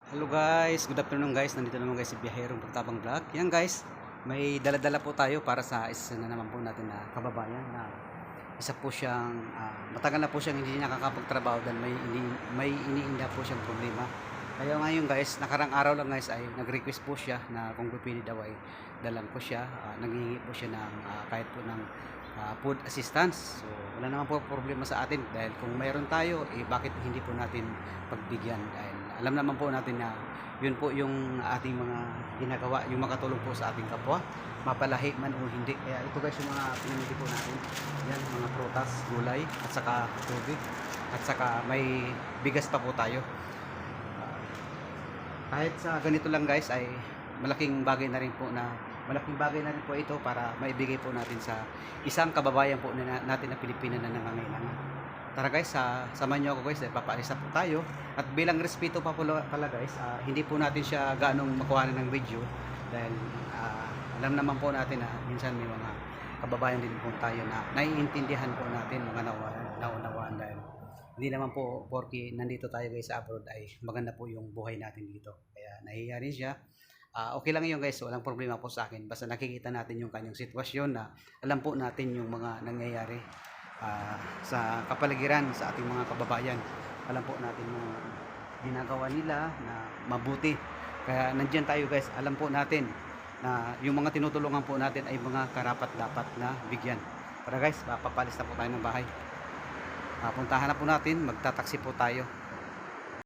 Hello guys, good afternoon guys. Nandito naman guys si Biyaherong Pagtabang Vlog. Yan guys, may dala-dala po tayo para sa isa na naman po natin na kababayan na isa po siyang matagal na po siyang hindi nakakapagtrabaho dahil may iniinda po siyang problema. Kaya ngayon guys, nakarang araw lang guys ay nag-request po siya na kung pwede daw ay dalang ko siya. Nanghihingi po siya ng kahit po ng food assistance. So wala naman po problema sa atin dahil kung mayroon tayo, bakit hindi po natin pagbigyan dahil alam naman po natin na yun po yung ating mga ginagawa, yung makatulong po sa ating kapwa, mapalahi man o hindi. Kaya ito guys yung mga pinamili po natin. Yan, mga prutas, gulay, at saka tubig, at saka may bigas pa po tayo. Kahit sa ganito lang guys ay malaking bagay na rin po ito para maibigay po natin sa isang kababayan po natin na Pilipina na nangangailangan. Tara guys, samahan nyo ako guys, papaalis na po tayo. At bilang respeto pa pala guys, hindi po natin siya gaanong makuha ng video dahil alam naman po natin na minsan may mga kababayan din po tayo na naiintindihan po natin mga naunawaan dahil hindi naman po porke nandito tayo guys sa abroad ay maganda po yung buhay natin dito. Kaya nahihiya rin siya. Okay lang yun guys, walang problema po sa akin. Basta nakikita natin yung kanyang sitwasyon na alam po natin yung mga nangyayari sa kapaligiran sa ating mga kababayan. Alam po natin yung ginagawa nila na mabuti. Kaya nandyan tayo guys, alam po natin na yung mga tinutulungan po natin ay mga karapat dapat na bigyan. Para guys, papalis na po tayo ng bahay. Puntahan na po natin, magtataksi po tayo.